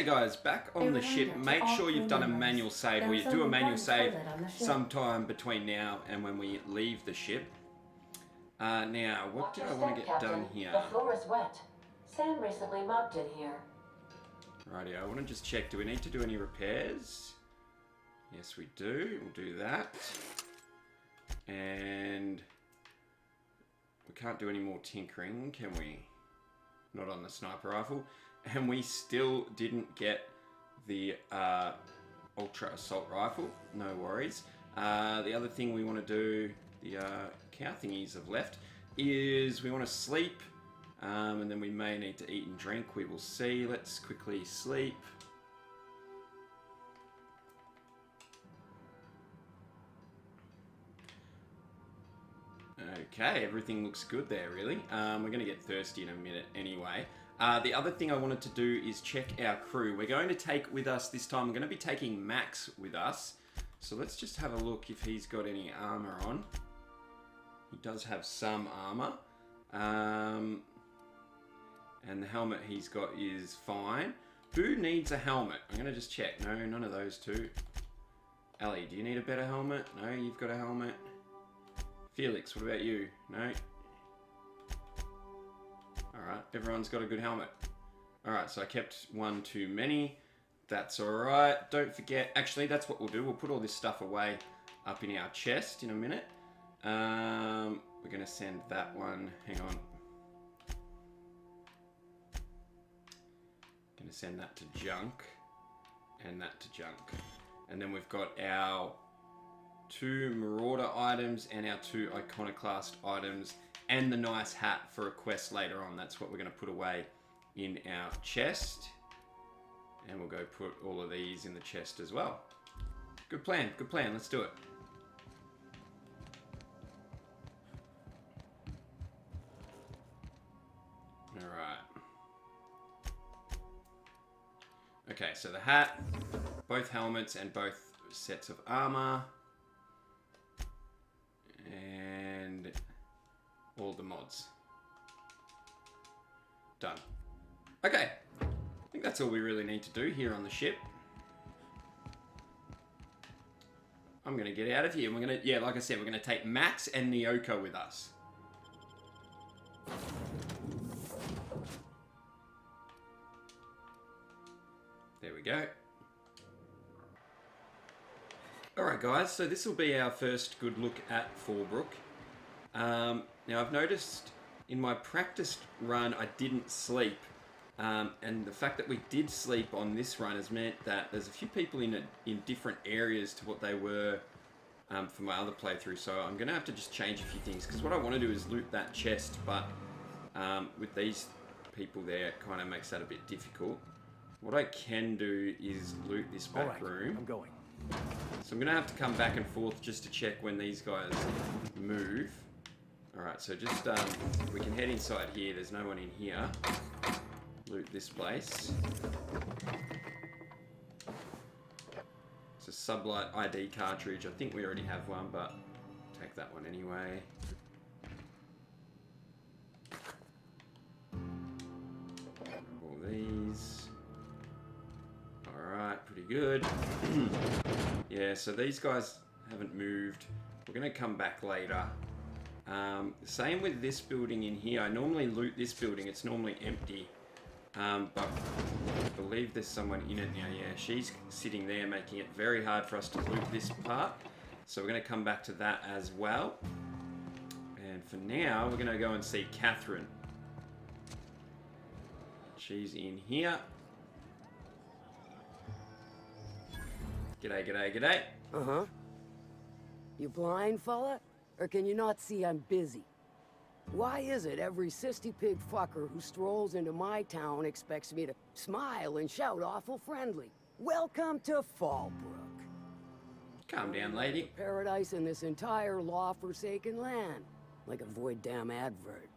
Okay guys, back on the ship. Make sure you've done a manual save, or you do a manual save sometime between now and when we leave the ship. Now, what do I want to get done here? The floor is wet. Sam recently mopped in here. Rightio, I want to just check, do we need to do any repairs? Yes we do, we'll do that. And we can't do any more tinkering, can we? Not on the sniper rifle. And we still didn't get the ultra assault rifle, no worries. The other thing we want to do, the cow thingies have left, is we want to sleep, and then we may need to eat and drink, we will see. Let's quickly sleep. Okay, everything looks good there, really. We're going to get thirsty in a minute anyway. The other thing I wanted to do is check our crew. We're going to take with us this time, we're going to be taking Max with us. So let's just have a look if he's got any armor on. He does have some armor. And the helmet he's got is fine. Who needs a helmet? I'm going to just check. No, none of those two. Ellie, do you need a better helmet? No, you've got a helmet. Felix, what about you? No? Alright, everyone's got a good helmet. Alright, so I kept one too many. That's alright. Don't forget, actually, that's what we'll do. We'll put all this stuff away up in our chest in a minute. We're going to send that one. Hang on. Going to send that to junk. And that to junk. And then we've got our 2 Marauder items and our 2 Iconoclast items and the nice hat for a quest later on. That's what we're going to put away in our chest. And we'll go put all of these in the chest as well. Good plan, good plan. Let's do it. Alright. Okay, so the hat, both helmets and both sets of armor. And all the mods. Done. Okay. I think that's all we really need to do here on the ship. I'm going to get out of here. We're going to, yeah, like I said, we're going to take Max and Nyoko with us. There we go. Alright guys, so this will be our first good look at Fallbrook. Now I've noticed in my practice run I didn't sleep, and the fact that we did sleep on this run has meant that there's a few people in different areas to what they were for my other playthrough, so I'm going to have to just change a few things, because what I want to do is loot that chest, but with these people there it kind of makes that a bit difficult. What I can do is loot this back room. I'm going. So I'm going to have to come back and forth just to check when these guys move. Alright, so just, we can head inside here. There's no one in here. Loot this place. It's a Sublight ID cartridge. I think we already have one, but take that one anyway. All these. Alright, pretty good. Yeah, so these guys haven't moved. We're going to come back later. Same with this building in here. I normally loot this building. It's normally empty. But I believe there's someone in it now. Yeah, she's sitting there making it very hard for us to loot this part. So we're going to come back to that as well. And for now, we're going to go and see Catherine. She's in here. G'day, g'day, g'day. Uh-huh. You blind, fella? Or can you not see I'm busy? Why is it every sissy pig fucker who strolls into my town expects me to smile and shout awful friendly? Welcome to Fallbrook. Calm down, lady. Paradise in this entire law-forsaken land. Like a void damn advert.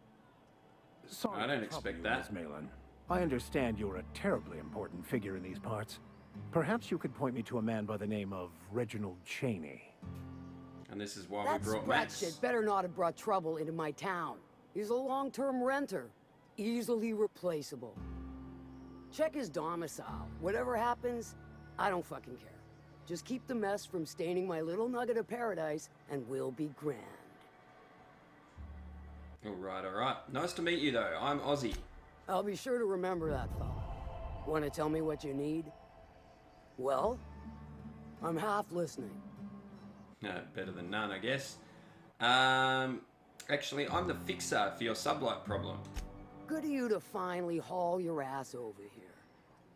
Sorry I don't to trouble expect you, that. Miss Malin. I understand you're a terribly important figure in these parts. Perhaps you could point me to a man by the name of Reginald Chaney. And this is why That we brought sprat Max. shit better not have brought trouble into my town. He's a long-term renter. Easily replaceable. Check his domicile. Whatever happens, I don't fucking care. Just keep the mess from staining my little nugget of paradise, and we'll be grand. All right. Nice to meet you, though. I'm Aussie. I'll be sure to remember that, fella. Want to tell me what you need? Well, I'm half listening. Better than none, I guess. Actually, I'm the fixer for your sublight problem. Good of you to finally haul your ass over here.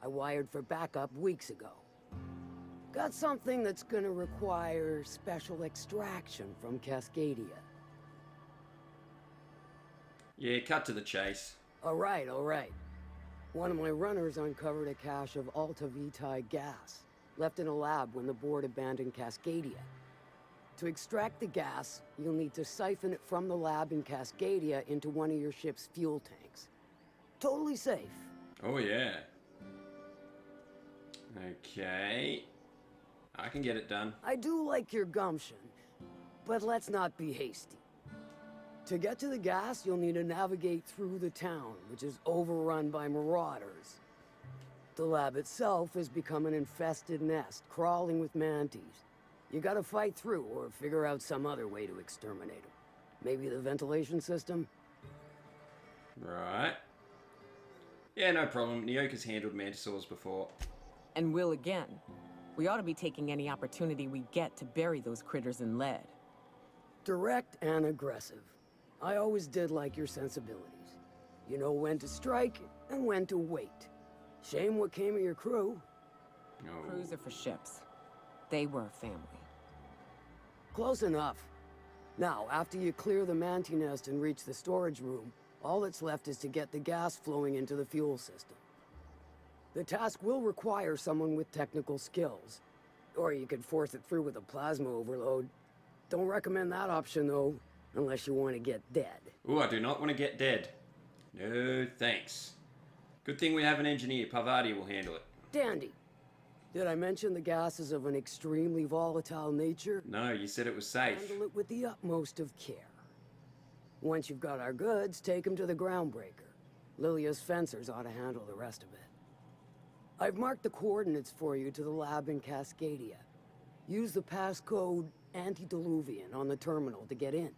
I wired for backup weeks ago. Got something that's gonna require special extraction from Cascadia. Yeah, cut to the chase. All right. One of my runners uncovered a cache of Alta Vitae gas, left in a lab when the board abandoned Cascadia. To extract the gas, you'll need to siphon it from the lab in Cascadia into one of your ship's fuel tanks. Totally safe. Oh, yeah. Okay. I can get it done. I do like your gumption, but let's not be hasty. To get to the gas, you'll need to navigate through the town, which is overrun by marauders. The lab itself has become an infested nest, crawling with mantis. You gotta fight through or figure out some other way to exterminate them. Maybe the ventilation system? Right. Yeah, no problem. Nyoka's handled mantisaurs before. And will again. We ought to be taking any opportunity we get to bury those critters in lead. Direct and aggressive. I always did like your sensibilities. You know when to strike and when to wait. Shame what came of your crew. Oh. Crews are for ships. They were a family. Close enough. Now, after you clear the manti nest and reach the storage room, all that's left is to get the gas flowing into the fuel system. The task will require someone with technical skills. Or you could force it through with a plasma overload. Don't recommend that option, though, unless you want to get dead. Ooh, I do not want to get dead. No, thanks. Good thing we have an engineer. Parvati will handle it. Dandy. Did I mention the gas is of an extremely volatile nature? No, you said it was safe. Handle it with the utmost of care. Once you've got our goods, take them to the groundbreaker. Lilia's fencers ought to handle the rest of it. I've marked the coordinates for you to the lab in Cascadia. Use the passcode Antediluvian on the terminal to get in.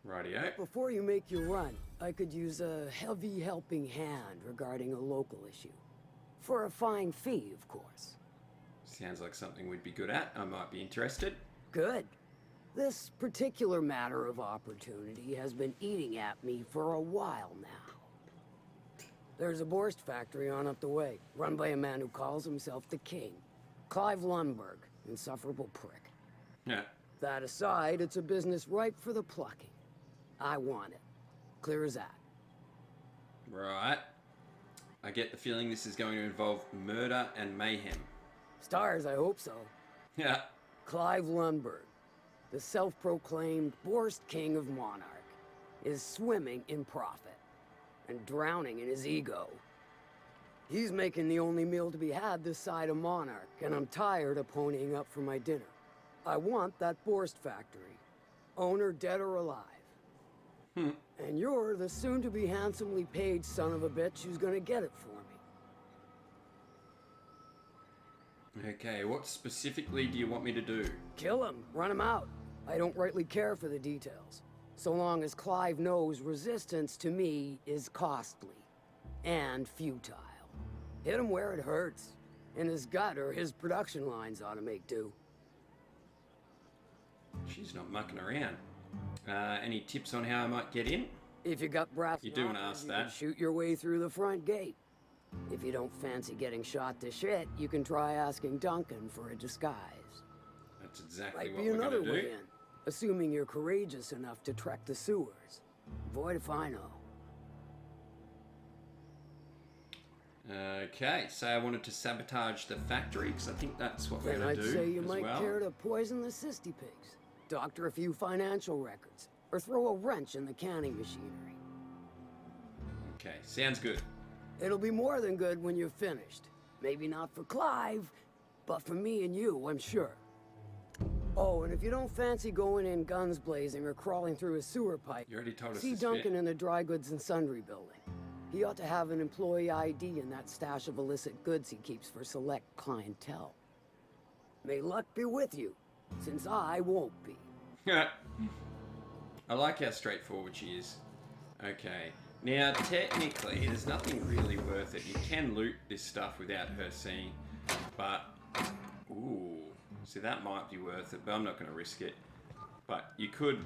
Rightio. Before you make your run, I could use a heavy helping hand regarding a local issue. For a fine fee, of course. Sounds like something we'd be good at. I might be interested. Good. This particular matter of opportunity has been eating at me for a while now. There's a Borst factory on up the way, run by a man who calls himself the King. Clive Lundberg, insufferable prick. Yeah. That aside, it's a business ripe for the plucking. I want it. Clear as that. Right. I get the feeling this is going to involve murder and mayhem. Stars, I hope so. Yeah. Clive Lundberg, the self-proclaimed Borst King of Monarch, is swimming in profit and drowning in his ego. He's making the only meal to be had this side of Monarch, and I'm tired of ponying up for my dinner. I want that Borst factory, owner dead or alive. And you're the soon-to-be handsomely paid son of a bitch who's gonna get it for me. Okay, what specifically do you want me to do? Kill him, run him out. I don't rightly care for the details. So long as Clive knows resistance to me is costly and futile. Hit him where it hurts. In his gut, or his production lines ought to make do. She's not mucking around. Any tips on how I might get in? If you got brass You do wanna knuckles, ask you can that. shoot your way through the front gate. If you don't fancy getting shot to shit, you can try asking Duncan for a disguise. That's exactly Might what be we're another going to way do. in, assuming you're courageous enough to trek the sewers. Void if I know. Okay, so I wanted to sabotage the factory, because I think that's what we're Then going I'd to do say you as might well. care to poison the cysty pigs, doctor a few financial records, or throw a wrench in the canning machinery. Okay, sounds good. It'll be more than good when you're finished. Maybe not for Clive, but for me and you, I'm sure. Oh, and if you don't fancy going in guns blazing or crawling through a sewer pipe, You already told us see this Duncan bit. in the dry goods and sundry building. He ought to have an employee ID in that stash of illicit goods he keeps for select clientele. May luck be with you, since I won't be. I like how straightforward she is. Okay. Now, technically, there's nothing really worth it. You can loot this stuff without her seeing, but... Ooh. See, that might be worth it, but I'm not going to risk it. But you could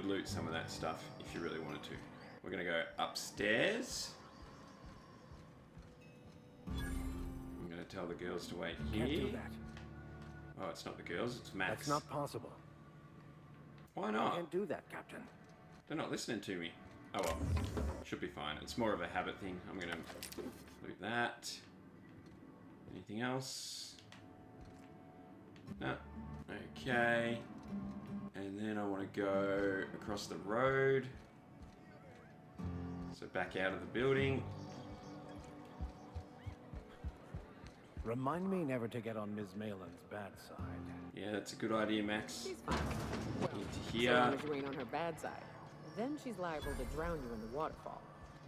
loot some of that stuff if you really wanted to. We're going to go upstairs. I'm going to tell the girls to wait here. Can't do that. Oh, it's not the girls, it's Max. That's not possible. Why I not? can't do that, Captain. They're not listening to me. Oh well, should be fine. It's more of a habit thing. I'm gonna loot that. Anything else? No. Okay. And then I want to go across the road. So back out of the building. Remind me never to get on Ms. Malin's bad side. Yeah, that's a good idea, Max. She's fine. Well, Into so here. long as you ain't on her bad side. Then she's liable to drown you in the waterfall.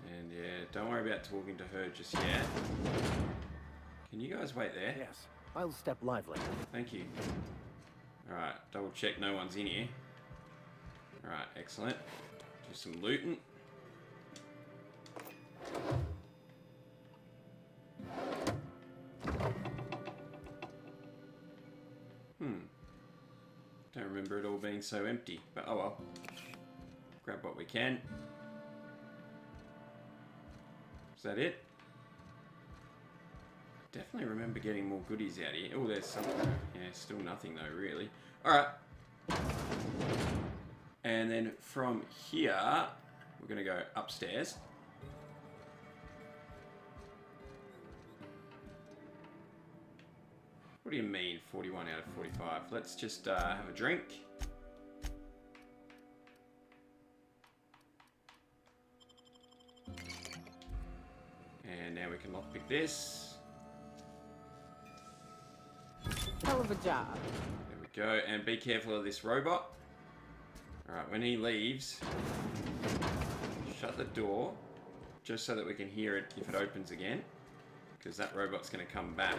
And yeah, don't worry about talking to her just yet. Can you guys wait there? Yes, I'll step lively. Thank you. Alright, double check no one's in here. Alright, excellent. Do some looting. Don't remember it all being so empty, but oh well. Grab what we can. Is that it? Definitely remember getting more goodies out here. Oh, there's something. Yeah, still nothing though, really. Alright. And then from here, we're going to go upstairs. What do you mean, 41 out of 45? Let's just have a drink. And now we can lockpick this. Hell of a job. There we go. And be careful of this robot. Alright, when he leaves, shut the door, just so that we can hear it if it opens again. Because that robot's going to come back.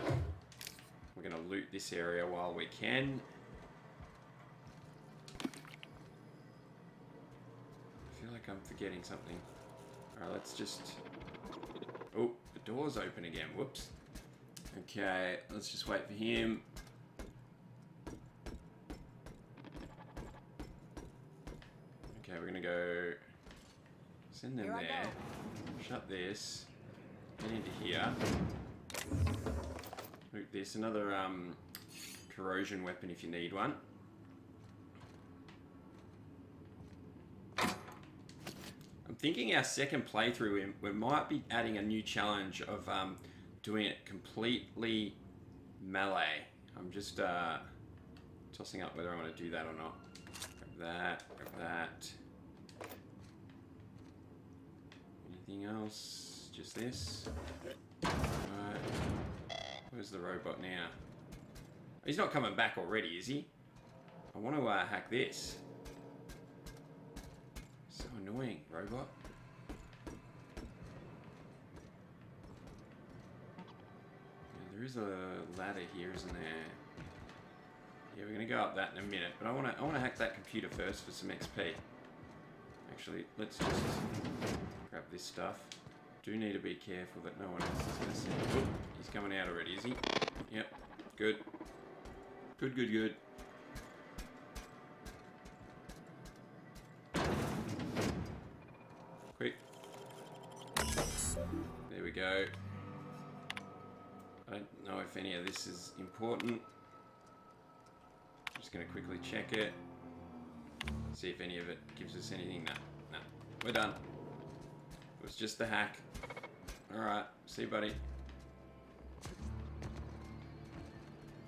We're going to loot this area while we can. I feel like I'm forgetting something. Alright, let's just... Oh, the door's open again. Whoops. Okay, let's just wait for him. Okay, we're going to go... Send them there. Shut this. Get into here. Loot this. Another corrosion weapon if you need one. I'm thinking our second playthrough, we might be adding a new challenge of doing it completely melee. I'm just tossing up whether I want to do that or not. Grab that, grab that. Anything else? Just this. Alright. Where's the robot now? He's not coming back already, is he? I want to hack this. So annoying, robot. Yeah, there is a ladder here, isn't there? Yeah, we're gonna go up that in a minute, but I wanna hack that computer first for some XP. Actually, let's just grab this stuff. Do need to be careful that no one else is gonna see. Oop, he's coming out already, is he? Yep, good. Good, good, good. Quick. There we go. I don't know if any of this is important. Just going to quickly check it. See if any of it gives us anything. No, no. We're done. It was just the hack. Alright, see you, buddy.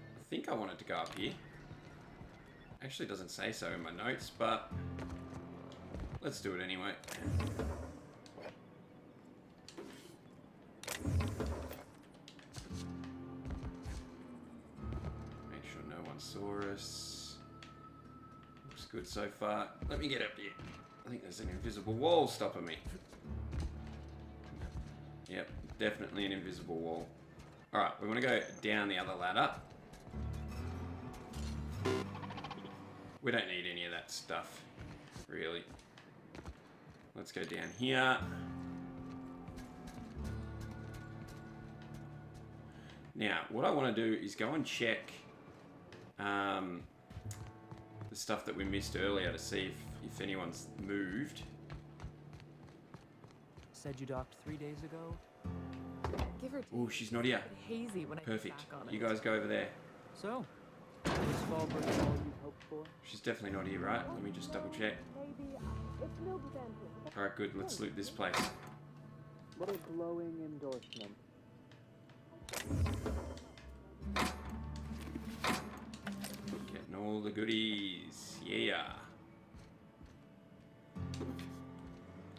I think I wanted to go up here. Actually doesn't say so in my notes, but let's do it anyway. Make sure no one saw us. Looks good so far. Let me get up here. I think there's an invisible wall stopping me. Yep, definitely an invisible wall. Alright, we want to go down the other ladder. We don't need any of that stuff, really. Let's go down here. Now, what I want to do is go and check the stuff that we missed earlier to see if anyone's moved. Said you docked 3 days ago? Give her Oh, she's not here. hazy when I Perfect. Get back on You it. guys go over there. So, was Fallbrook all you hoped for? She's definitely not here, right? Let me just double check. Alright, good. Let's loot this place. What a glowing endorsement. Getting all the goodies. Yeah.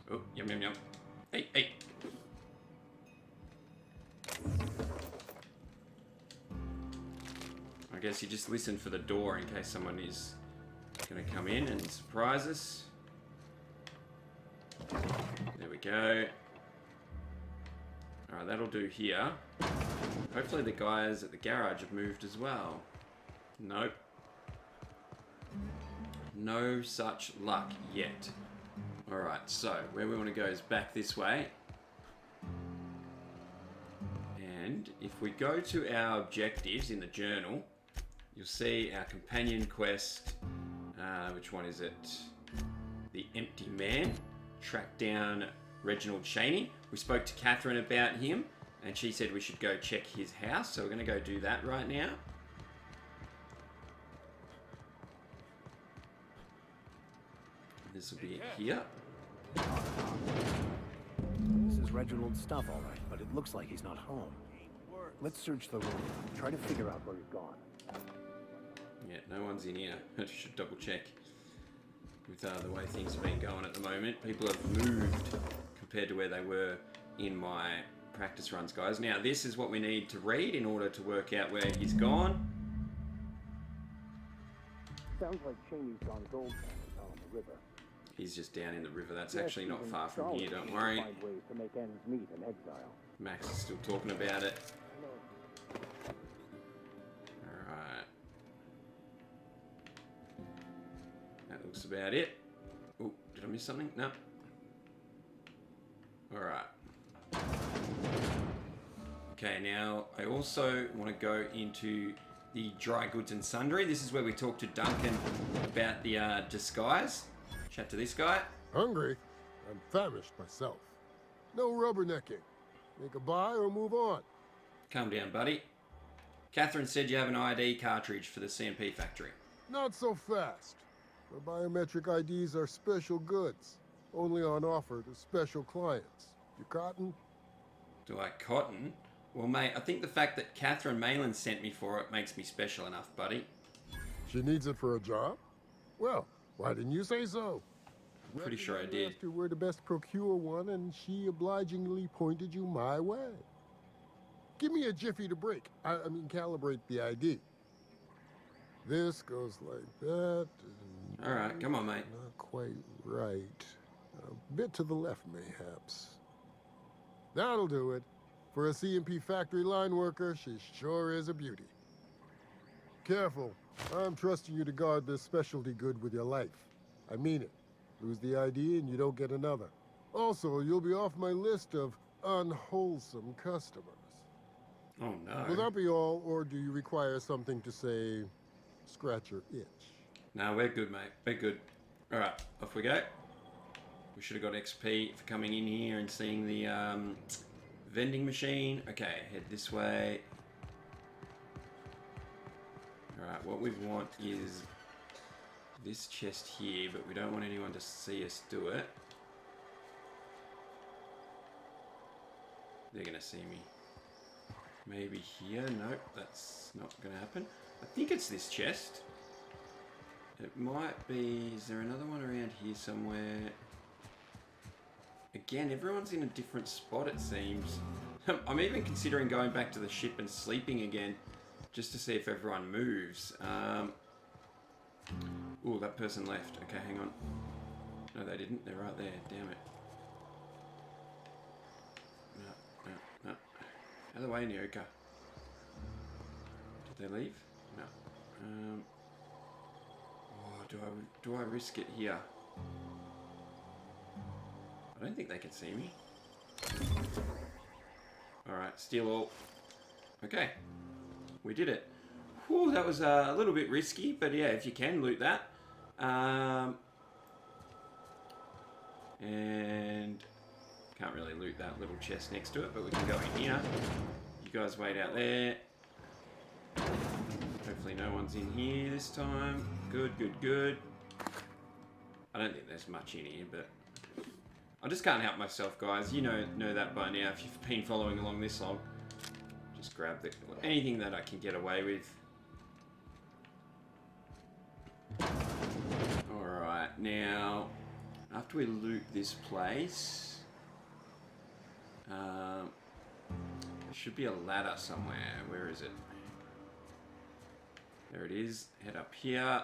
Oh, yum, yum, yum. Hey, hey. I guess you just listen for the door in case someone is going to come in and surprise us. There we go. Alright, that'll do here. Hopefully the guys at the garage have moved as well. Nope. No such luck yet. Alright, so where we want to go is back this way. And if we go to our objectives in the journal, you'll see our companion quest. Which one is it? The Empty Man. Track down Reginald Chaney. We spoke to Catherine about him, and she said we should go check his house, so we're going to go do that right now. This will be it here. This is Reginald's stuff, all right, but it looks like he's not home. Let's search the room. Try to figure out where he's gone. Yeah, no one's in here. I should double check with the way things have been going at the moment. People have moved compared to where they were in my practice runs, guys. Now, this is what we need to read in order to work out where he's gone. Sounds like Chaney's gone gold down on the river. He's just down in the river. That's Yes, actually not even far from Charlotte here, don't needs to worry. Find ways to make ends meet in exile. Max is still talking about it. Alright. That looks about it. Oh, did I miss something? No. Alright. Okay, now I also want to go into the dry goods and sundry. This is where we talk to Duncan about the disguise. Chat to this guy. Hungry? I'm famished myself. No rubbernecking. Make a buy or move on. Calm down, buddy. Catherine said you have an ID cartridge for the CMP factory. Not so fast. My biometric IDs are special goods. Only on offer to special clients. You cotton? Do I cotton? Well, mate, I think the fact that Catherine Mayland sent me for it makes me special enough, buddy. She needs it for a job? Well, why didn't you say so? I'm pretty sure I did. Asked her where to best procure one, and she obligingly pointed you my way. Give me a jiffy to break. I mean, calibrate the ID. This goes like that. All right, come on, mate. Not quite right. A bit to the left, mayhaps. That'll do it. For a CMP factory line worker, she sure is a beauty. Careful. I'm trusting you to guard this specialty good with your life. I mean it. Lose the ID and you don't get another. Also, you'll be off my list of unwholesome customers. Oh, no. Will that be all, or do you require something to say, scratch your itch? No, we're good, mate. We're good. All right, off we go. We should have got XP for coming in here and seeing the vending machine. Okay, head this way. Alright, what we want is this chest here, but we don't want anyone to see us do it. They're gonna see me. Maybe here? Nope, that's not gonna happen. I think it's this chest. It might be... Is there another one around here somewhere? Again, everyone's in a different spot, it seems. I'm even considering going back to the ship and sleeping again, just to see if everyone moves. Ooh, that person left. Okay, hang on. No, they didn't. They're right there. Damn it. No, Out of the way, Nyoka. Did they leave? No. Oh, do I risk it here? I don't think they can see me. Alright, steal all. Okay. We did it. Whew, that was a little bit risky, but yeah, if you can loot that. And can't really loot that little chest next to it, but we can go in here. You guys wait out there. Hopefully no one's in here this time. Good, good, good. I don't think there's much in here, but I just can't help myself, guys. You know that by now if you've been following along this long. Just grab anything that I can get away with. Alright, now after we loot this place, there should be a ladder somewhere. Where is it? There it is. Head up here.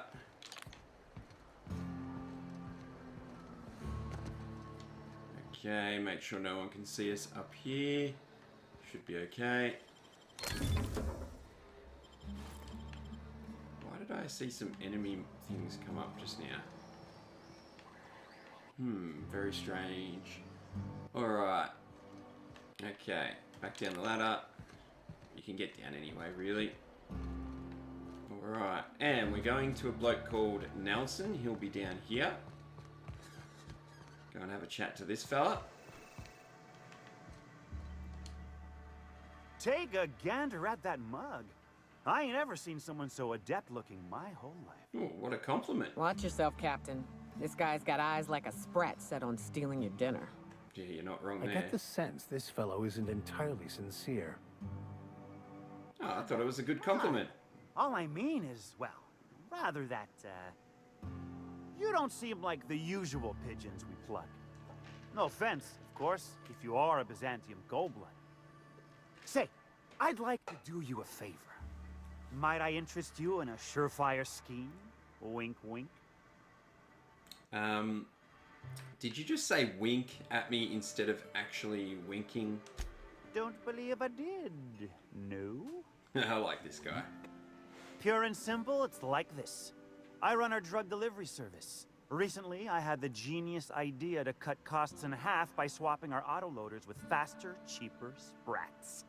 Okay, make sure no one can see us up here. Should be okay. Why did I see some enemy things come up just now? Very strange. Alright. Okay, back down the ladder. You can get down anyway, really. Alright, and we're going to a bloke called Nelson. He'll be down here. Go and have a chat to this fella. Take a gander at that mug. I ain't ever seen someone so adept looking my whole life. Oh, what a compliment. Watch yourself, Captain. This guy's got eyes like a sprat set on stealing your dinner. Yeah, you're not wrong I there. get the sense this fellow isn't entirely sincere. Oh, I thought it was a good compliment. All I mean is, well, rather that, you don't seem like the usual pigeons we pluck. No offense, of course, if you are a Byzantium goldblood. Say, I'd like to do you a favor. Might I interest you in a surefire scheme? Wink, wink. Did you just say wink at me instead of actually winking? Don't believe I did. No? I like this guy. Pure and simple, it's like this. I run our drug delivery service. Recently, I had the genius idea to cut costs in half by swapping our autoloaders with faster, cheaper sprats.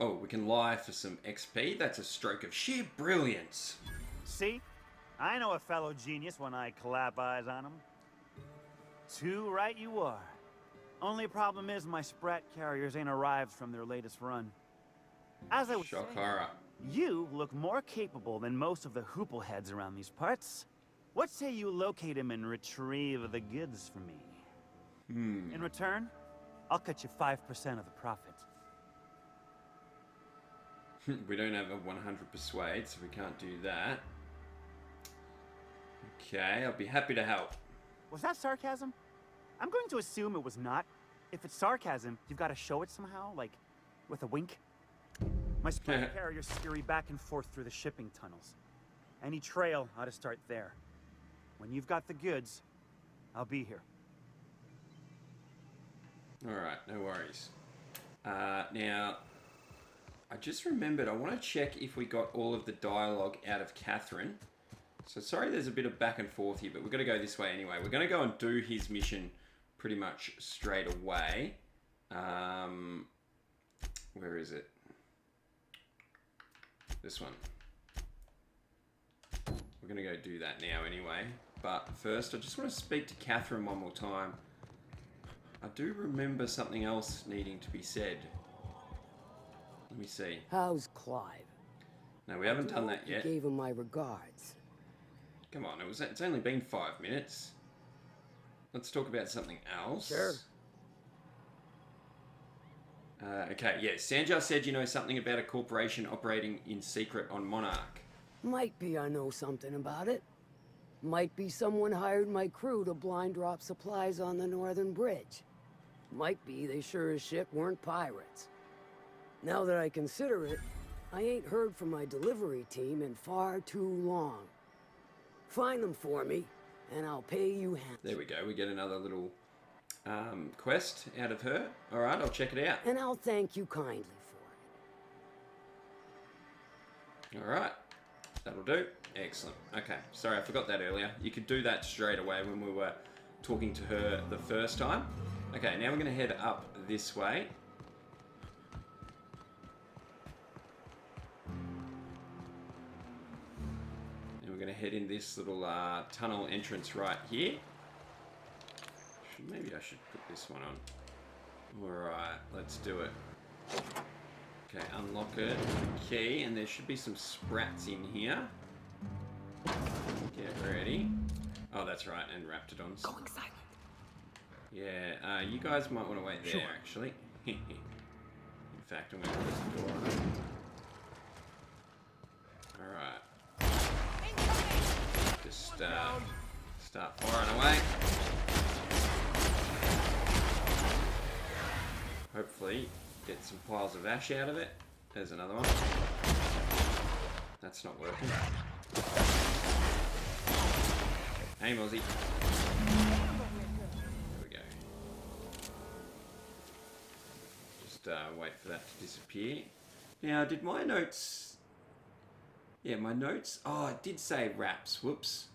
Oh, we can lie for some XP. That's a stroke of sheer brilliance. See? I know a fellow genius when I clap eyes on him. Too right you are. Only problem is my sprat carriers ain't arrived from their latest run. As I was saying, Shock you look more capable than most of the hoople heads around these parts. What say you locate him and retrieve the goods for me? In return, I'll cut you 5% of the profit. We don't have a 100 persuade, so we can't do that. Okay, I'll be happy to help. Was that sarcasm? I'm going to assume it was not. If it's sarcasm, you've got to show it somehow, like with a wink. My sprat carriers scurry back and forth through the shipping tunnels. Any trail ought to start there. When you've got the goods, I'll be here. Alright, no worries. Now, I just remembered I want to check if we got all of the dialogue out of Catherine. So sorry there's a bit of back and forth here, but we're going to go this way anyway. We're going to go and do his mission pretty much straight away. Where is it? This one. We're going to go do that now anyway. But first, I just want to speak to Catherine one more time. I do remember something else needing to be said. Let me see. How's Clive? No, we haven't done that You yet. gave him my regards. Come on, it's only been 5 minutes. Let's talk about something else. Sure. Okay, yeah. Sanjar said you know something about a corporation operating in secret on Monarch. Might be I know something about it. Might be someone hired my crew to blind drop supplies on the northern bridge. Might be they sure as shit weren't pirates. Now that I consider it, I ain't heard from my delivery team in far too long. Find them for me, and I'll pay you handsomely. There we go. We get another little quest out of her. All right, I'll check it out. And I'll thank you kindly for it. All right, that'll do. Excellent. Okay, sorry, I forgot that earlier. You could do that straight away when we were talking to her the first time. Okay, now we're going to head up this way. And we're going to head in this little tunnel entrance right here. Maybe I should put this one on. Alright, let's do it. Okay, unlock it. Key, and there should be some sprats in here. Get ready. Oh, that's right, and raptidons. Going silent. Yeah, you guys might want to wait there, actually. In fact, I'm going to close the door on it. Alright. Just start firing away. Hopefully, get some piles of ash out of it. There's another one. That's not working. Hey, Mozzie. There we go. Just wait for that to disappear. Now, did my notes... Yeah, my notes... Oh, it did say wraps. Whoops.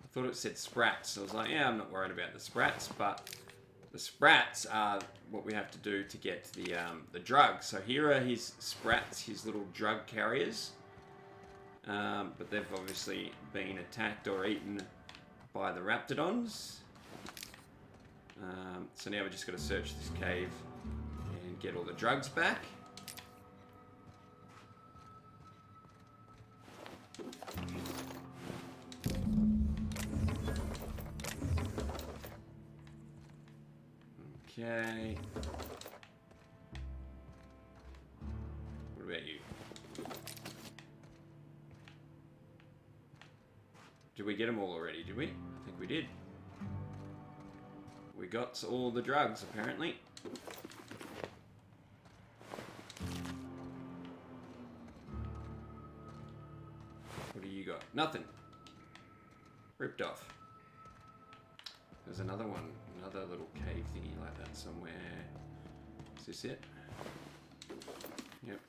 I thought it said sprats. I was like, yeah, I'm not worried about the sprats, but... The sprats are what we have to do to get the drugs. So here are his sprats, his little drug carriers. But they've obviously been attacked or eaten by the raptidons. So now we've just got to search this cave and get all the drugs back. Okay. What about you? Did we get them all already, did we? I think we did. We got all the drugs, apparently. What do you got? Nothing. Ripped off. There's another one, another little cave thingy like that somewhere. Is this it? Yep.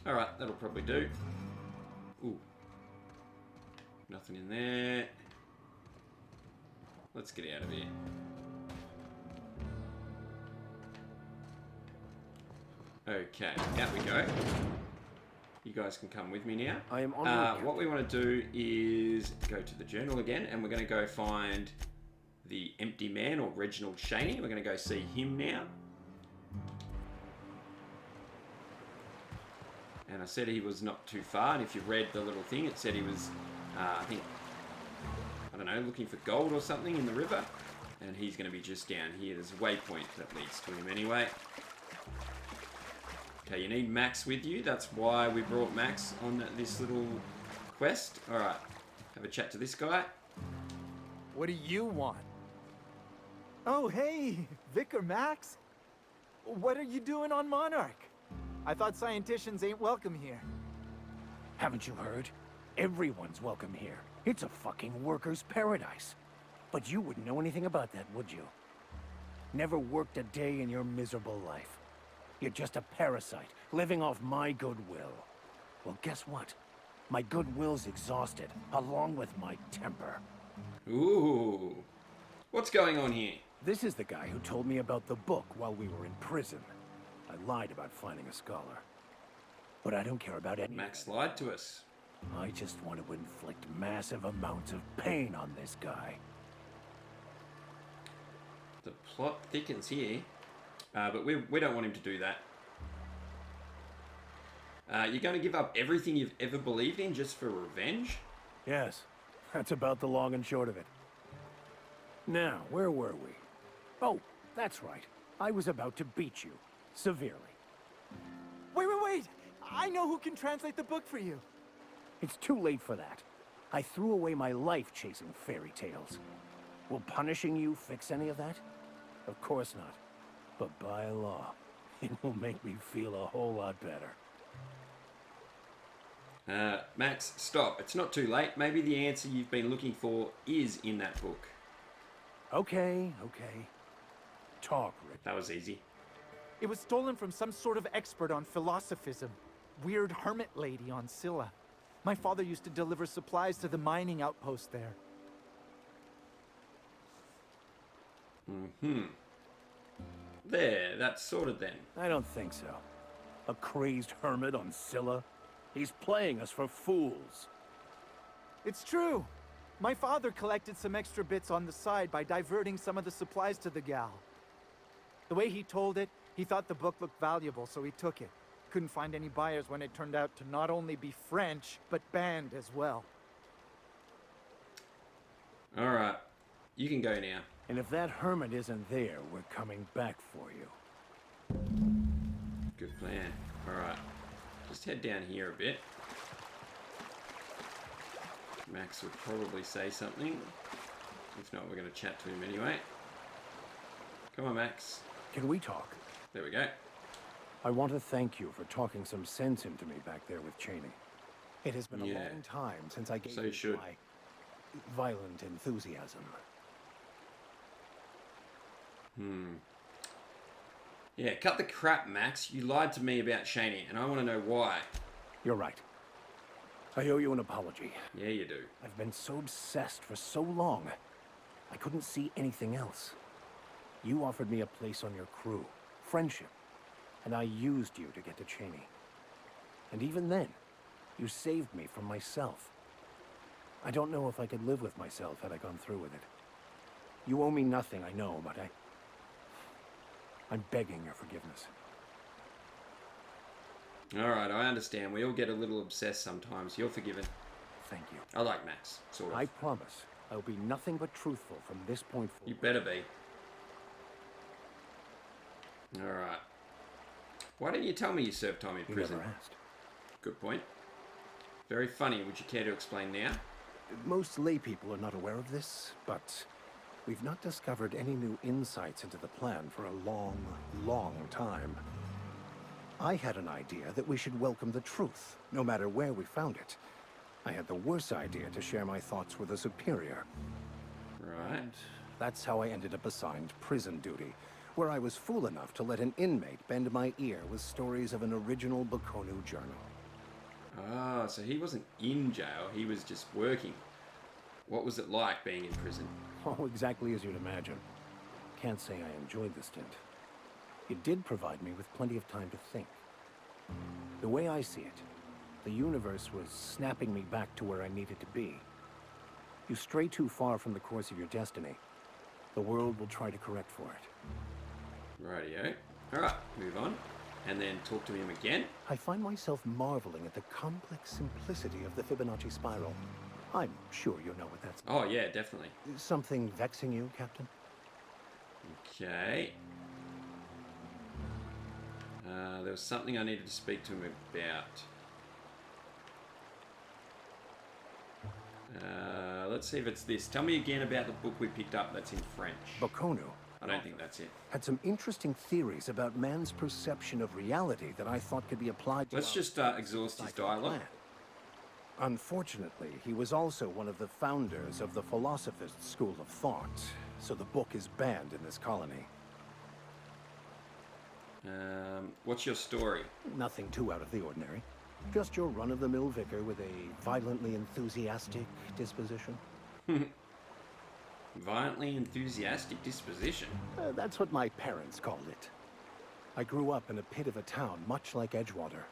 Alright, that'll probably do. Ooh. Nothing in there. Let's get out of here. Okay, out we go. You guys can come with me now. I am on what we want to do is go to the journal again, and we're going to go find the empty man, or Reginald Chaney. We're going to go see him now. And I said he was not too far, and if you read the little thing, it said he was, I think, I don't know, looking for gold or something in the river. And he's going to be just down here. There's a waypoint that leads to him anyway. Okay, you need Max with you. That's why we brought Max on this little quest. Alright, have a chat to this guy. What do you want? Oh, hey, Vicar Max. What are you doing on Monarch? I thought scienticians ain't welcome here. Haven't you heard? Everyone's welcome here. It's a fucking worker's paradise. But you wouldn't know anything about that, would you? Never worked a day in your miserable life. You're just a parasite, living off my goodwill. Well, guess what? My goodwill's exhausted, along with my temper. Ooh. What's going on here? This is the guy who told me about the book while we were in prison. I lied about finding a scholar. But I don't care about any Max lied to us. I just want to inflict massive amounts of pain on this guy. The plot thickens here. But we don't want him to do that. You're going to give up everything you've ever believed in just for revenge? Yes, that's about the long and short of it. Now, where were we? Oh, that's right. I was about to beat you. Severely. Wait! I know who can translate the book for you. It's too late for that. I threw away my life chasing fairy tales. Will punishing you fix any of that? Of course not. But by law, it will make me feel a whole lot better. Max, stop. It's not too late. Maybe the answer you've been looking for is in that book. Okay. Talk, Rick. That was easy. It was stolen from some sort of expert on philosophism. Weird hermit lady on Scylla. My father used to deliver supplies to the mining outpost there. There, that's sorted then. I don't think so. A crazed hermit on Scylla? He's playing us for fools. It's true. My father collected some extra bits on the side by diverting some of the supplies to the gal. The way he told it, he thought the book looked valuable, so he took it. Couldn't find any buyers when it turned out to not only be French, but banned as well. Alright, you can go now. And if that hermit isn't there, we're coming back for you. Good plan. Alright, just head down here a bit. Max would probably say something. If not, we're going to chat to him anyway. Come on, Max. Can we talk? There we go. I want to thank you for talking some sense into me back there with Chaney. It has been a Yeah. long time since I gave So you should. my violent enthusiasm. Yeah, cut the crap, Max. You lied to me about Chaney, and I want to know why. You're right. I owe you an apology. Yeah, you do. I've been so obsessed for so long, I couldn't see anything else. You offered me a place on your crew, friendship, and I used you to get to Chaney. And even then, you saved me from myself. I don't know if I could live with myself had I gone through with it. You owe me nothing, I know, but I'm begging your forgiveness. Alright, I understand. We all get a little obsessed sometimes. You're forgiven. Thank you. I like Max, sort of. I promise I'll be nothing but truthful from this point forward. You better be. Alright. Why don't you tell me you served time in You prison? never asked. Good point. Very funny. Would you care to explain now? Most lay people are not aware of this, but we've not discovered any new insights into the plan for a long, long time. I had an idea that we should welcome the truth, no matter where we found it. I had the worse idea to share my thoughts with a superior. Right. And that's how I ended up assigned prison duty, where I was fool enough to let an inmate bend my ear with stories of an original Baconu journal. Ah, so he wasn't in jail, he was just working. What was it like being in prison? Oh, exactly as you'd imagine. Can't say I enjoyed the stint. It did provide me with plenty of time to think. The way I see it, the universe was snapping me back to where I needed to be. You stray too far from the course of your destiny, the world will try to correct for it. Rightio. Alright, move on. And then talk to him again. I find myself marveling at the complex simplicity of the Fibonacci spiral. I'm sure you know what that's. Oh, yeah, definitely. Something vexing you, Captain? Okay. There was something I needed to speak to him about. Let's see if it's this. Tell me again about the book we picked up that's in French. Baconu I don't think that's it. had some interesting theories about man's perception of reality that I thought could be applied to Let's our just exhaust his psychic dialogue. plan. Unfortunately, he was also one of the founders of the Philosophist School of Thought, so the book is banned in this colony. What's your story? Nothing too out of the ordinary. Just your run-of-the-mill vicar with a violently enthusiastic disposition. Violently enthusiastic disposition. That's what my parents called it. I grew up in a pit of a town much like Edgewater.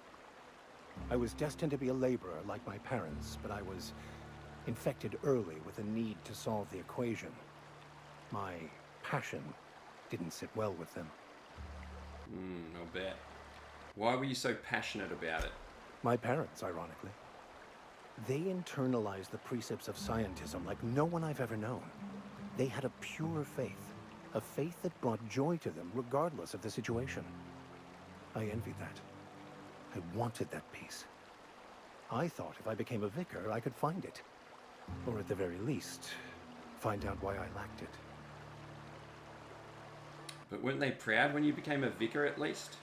I was destined to be a laborer like my parents, but I was infected early with a need to solve the equation. My passion didn't sit well with them. I'll bet. Why were you so passionate about it? My parents, ironically. They internalized the precepts of scientism like no one I've ever known. They had a pure faith, a faith that brought joy to them regardless of the situation. I envied that. I wanted that peace. I thought if I became a vicar, I could find it. Or at the very least, find out why I lacked it. But weren't they proud when you became a vicar at least?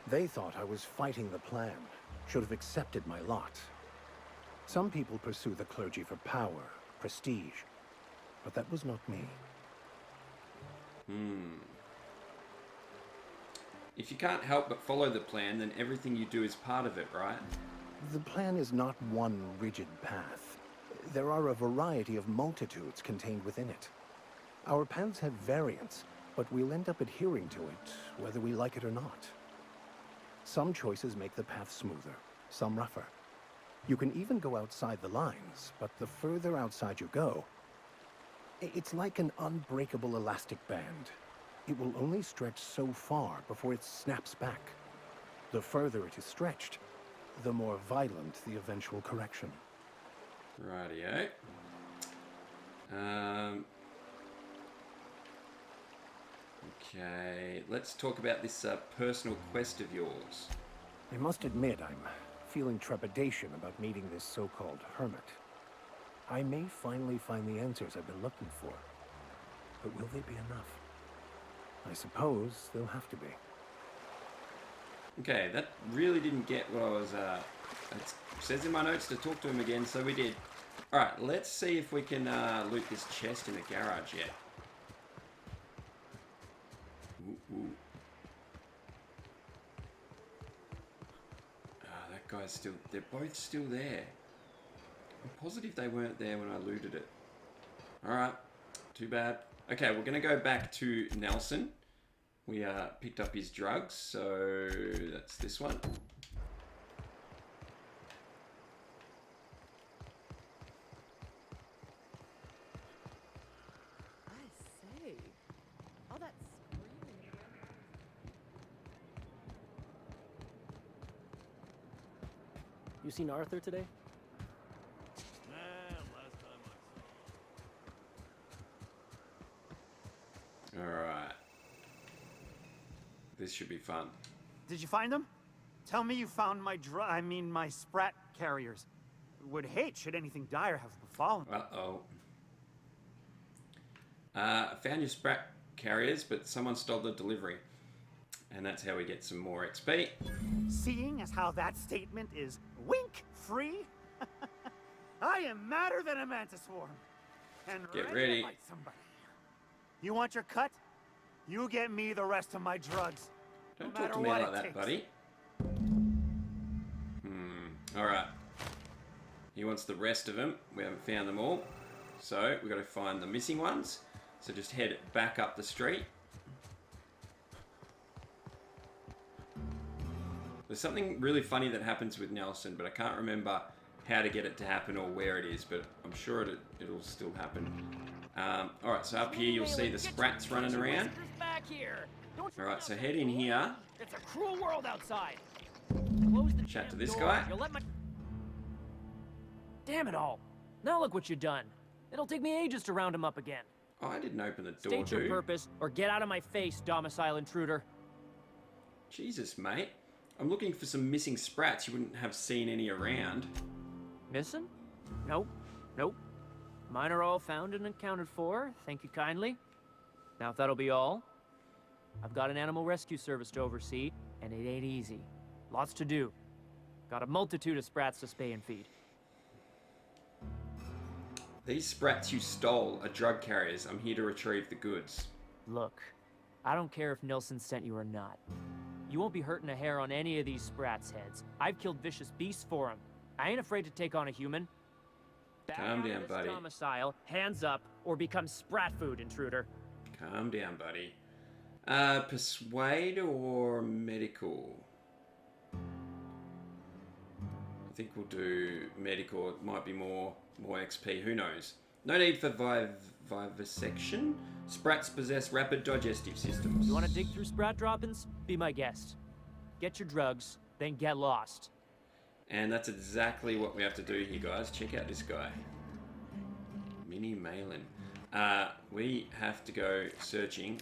They thought I was fighting the plan, should have accepted my lot. Some people pursue the clergy for power, prestige, but that was not me. If you can't help but follow the plan, then everything you do is part of it, right? The plan is not one rigid path. There are a variety of multitudes contained within it. Our paths have variance, but we'll end up adhering to it, whether we like it or not. Some choices make the path smoother, some rougher. You can even go outside the lines, but the further outside you go, it's like an unbreakable elastic band. It will only stretch so far before it snaps back. The further it is stretched, the more violent the eventual correction. Rightio. Okay, let's talk about this personal quest of yours. I must admit, I'm feeling trepidation about meeting this so-called hermit. I may finally find the answers I've been looking for, but will they be enough? I suppose they'll have to be. Okay, that really didn't get what I was... it says in my notes to talk to him again, so we did. Alright, let's see if we can loot this chest in the garage yet. Ooh. That guy's still... They're both still there. I'm positive they weren't there when I looted it. Alright, too bad. Okay, we're going to go back to Nelson. We picked up his drugs, so that's this one. I say, all that screaming. You seen Arthur today? Alright. This should be fun. Did you find them? Tell me you found my my sprat carriers. Would hate should anything dire have befallen. Uh-oh. I found your sprat carriers, but someone stole the delivery. And that's how we get some more XP. Seeing as how that statement is wink-free, I am madder than a mantis swarm. And Get ready. to fight somebody. You want your cut? You get me the rest of my drugs. Don't no talk to me what like that, takes. buddy. Alright. He wants the rest of them. We haven't found them all. So, we've got to find the missing ones. So just head back up the street. There's something really funny that happens with Nelson, but I can't remember how to get it to happen or where it is, but I'm sure it'll still happen. Alright, so up here you'll see the sprats running around. Alright, so head in here. It's a cruel world outside. Chat to this guy. Damn it all. Now look what you've done. It'll take me ages to round him up again. Oh, I didn't open the door, State your dude. purpose, or get out of my face, domicile intruder. Jesus, mate. I'm looking for some missing sprats. You wouldn't have seen any around. Missing? Nope. Mine are all found and accounted for, thank you kindly. Now if that'll be all, I've got an animal rescue service to oversee, and it ain't easy. Lots to do. Got a multitude of sprats to spay and feed. These sprats you stole are drug carriers. I'm here to retrieve the goods. Look, I don't care if Nilsson sent you or not. You won't be hurting a hair on any of these sprats' heads. I've killed vicious beasts for them. I ain't afraid to take on a human. Calm down, buddy. Domicile, hands up, or become sprat food, intruder. Calm down, buddy. Persuade or medical? I think we'll do medical. It might be more XP. Who knows? No need for vivisection. Sprats possess rapid digestive systems. You want to dig through sprat droppings? Be my guest. Get your drugs, then get lost. And that's exactly what we have to do here, guys. Check out this guy. Mini Malin. We have to go searching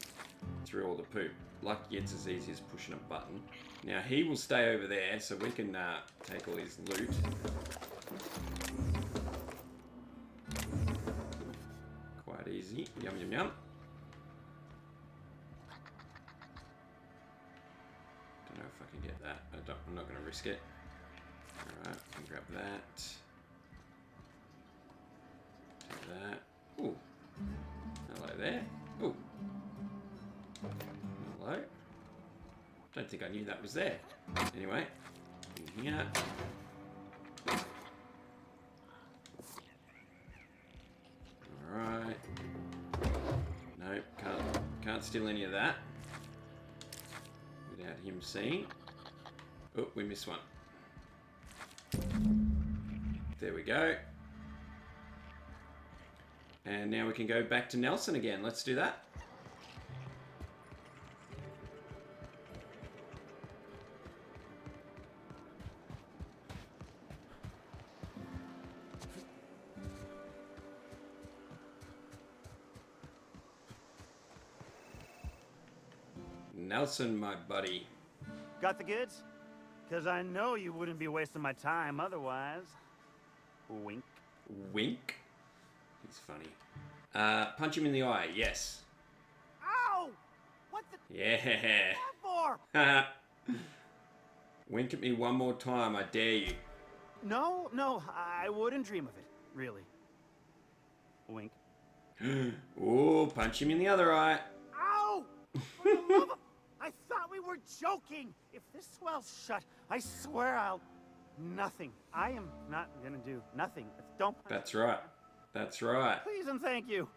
through all the poop. Lucky it's as easy as pushing a button. Now, he will stay over there, so we can take all his loot. Quite easy. Yum, yum, yum. Don't know if I can get that. I'm not going to risk it. Alright, I can grab that. that. Ooh. Hello there. Ooh. Hello. Don't think I knew that was there. Anyway. In here. Alright. Nope. Can't steal any of that. Without him seeing. Oh, we missed one. There we go. And now we can go back to Nelson again. Let's do that. Nelson, my buddy. Got the goods? Because I know you wouldn't be wasting my time otherwise. Wink. Wink? He's funny. Punch him in the eye, yes. Ow! What the... Yeah. What for? Wink at me one more time, I dare you. No, I wouldn't dream of it, really. Wink. Ooh, punch him in the other eye. Ow! For the love of... I thought we were joking! If this swells shut, I swear I'll... Nothing. I am not gonna do nothing. Don't... That's right. That's right. Please and thank you.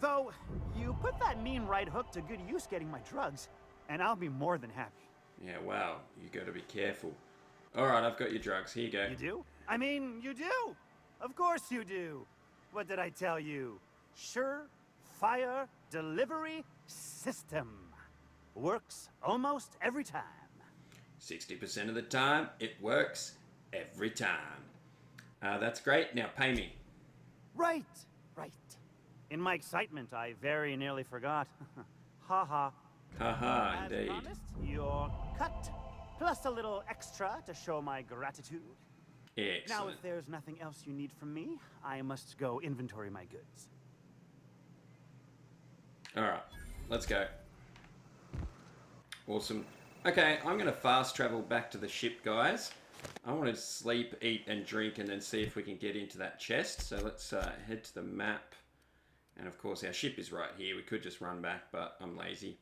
Though, you put that mean right hook to good use getting my drugs, and I'll be more than happy. Yeah, wow. You gotta be careful. Alright, I've got your drugs. Here you go. You do? I mean, you do! Of course you do! What did I tell you? Sure-fire delivery system. Works almost every time. 60% of the time, it works every time. That's great. Now pay me. Right. In my excitement, I very nearly forgot. Ha ha. Haha, As indeed. promised, your cut, plus a little extra to show my gratitude. Excellent. Now, if there's nothing else you need from me, I must go inventory my goods. Alright, let's go. Awesome. Okay, I'm going to fast travel back to the ship, guys. I want to sleep, eat, and drink, and then see if we can get into that chest. So let's head to the map. And of course, our ship is right here. We could just run back, but I'm lazy.